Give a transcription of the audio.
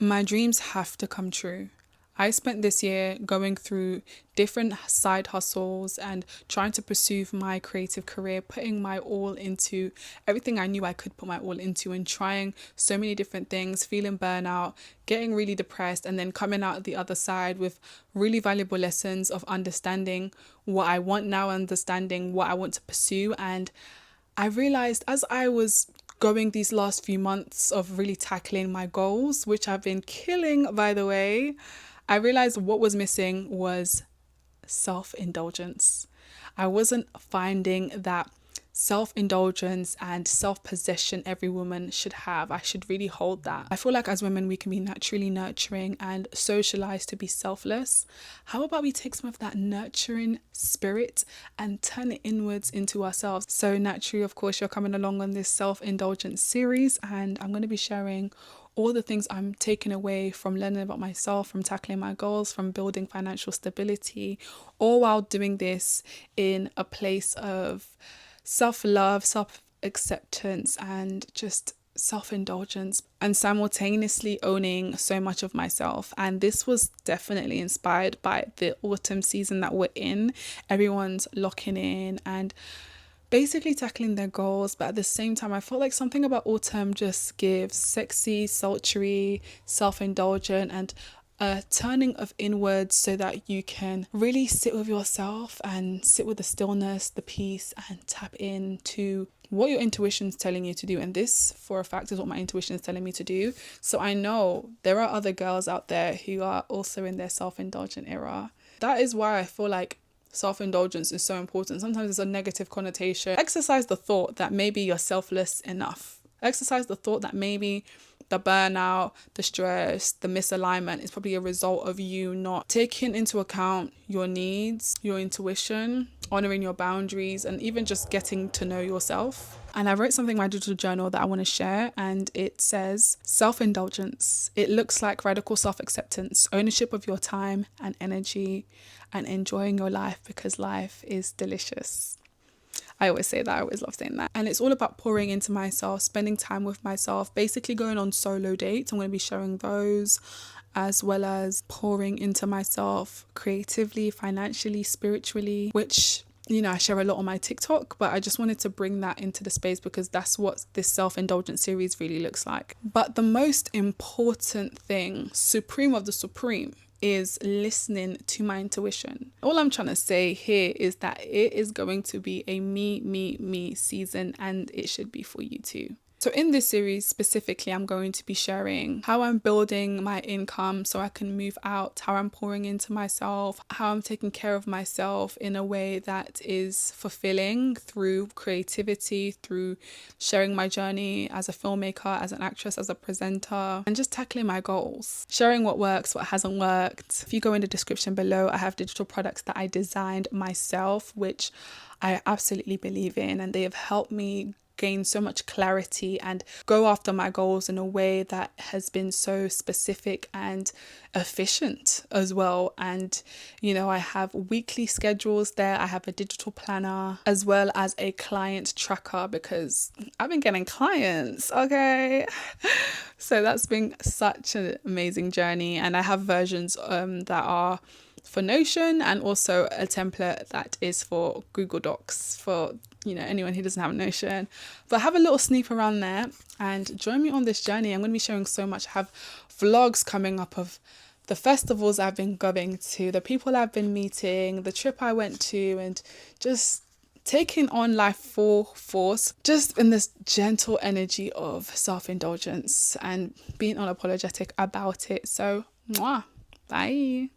My dreams have to come true. I spent this year going through different side hustles and trying to pursue my creative career, putting my all into everything I knew I could put my all into, and trying so many different things, feeling burnout, getting really depressed, and then coming out the other side with really valuable lessons of understanding what I want now, understanding what I want to pursue. And I realized as I was going these last few months of really tackling my goals, which I've been killing, by the way, I realized what was missing was self-indulgence. I wasn't finding that self-indulgence and self-possession every woman should have. I should really hold that. I feel like as women, we can be naturally nurturing and socialized to be selfless. How about we take some of that nurturing spirit and turn it inwards into ourselves? So naturally, of course, you're coming along on this self-indulgent series, and I'm going to be sharing all the things I'm taking away from learning about myself, from tackling my goals, from building financial stability, all while doing this in a place of self-love, self-acceptance, and just self-indulgence, and simultaneously owning so much of myself. And this was definitely inspired by the autumn season that we're in. Everyone's locking in and basically tackling their goals, but at the same time I felt like something about autumn just gives sexy, sultry, self-indulgent, and a turning of inwards so that you can really sit with yourself and sit with the stillness, the peace, and tap into what your intuition is telling you to do. And this, for a fact, is what my intuition is telling me to do. So I know there are other girls out there who are also in their self-indulgent era. That is why I feel like self-indulgence is so important. Sometimes there's a negative connotation. Exercise the thought that maybe you're selfless enough. Exercise the thought that maybe the burnout, the stress, the misalignment is probably a result of you not taking into account your needs, your intuition, honoring your boundaries, and even just getting to know yourself. And I wrote something in my digital journal that I want to share, and it says, self-indulgence. It looks like radical self-acceptance, ownership of your time and energy, and enjoying your life because life is delicious. I always say that. I always love saying that. And it's all about pouring into myself, spending time with myself, basically going on solo dates. I'm going to be sharing those, as well as pouring into myself creatively, financially, spiritually, which, you know, I share a lot on my TikTok, but I just wanted to bring that into the space because that's what this self-indulgent series really looks like. But the most important thing, supreme of the supreme, is listening to my intuition. All I'm trying to say here is that it is going to be a me season, and it should be for you too. So in this series specifically, I'm going to be sharing how I'm building my income so I can move out, how I'm pouring into myself, how I'm taking care of myself in a way that is fulfilling through creativity, through sharing my journey as a filmmaker, as an actress, as a presenter, and just tackling my goals, sharing what works, what hasn't worked. If you go in the description below, I have digital products that I designed myself, which I absolutely believe in, and they have helped me gain so much clarity and go after my goals in a way that has been so specific and efficient as well. And you know, I have weekly schedules there, I have a digital planner, as well as a client tracker, because I've been getting clients, okay? So that's been such an amazing journey. And I have versions that are for Notion, and also a template that is for Google Docs for, you know, anyone who doesn't have Notion. But have a little sneak around there and join me on this journey. I'm going to be sharing so much. I have vlogs coming up of the festivals I've been going to, the people I've been meeting, the trip I went to, and just taking on life full force, just in this gentle energy of self-indulgence and being unapologetic about it. So, mwah, bye.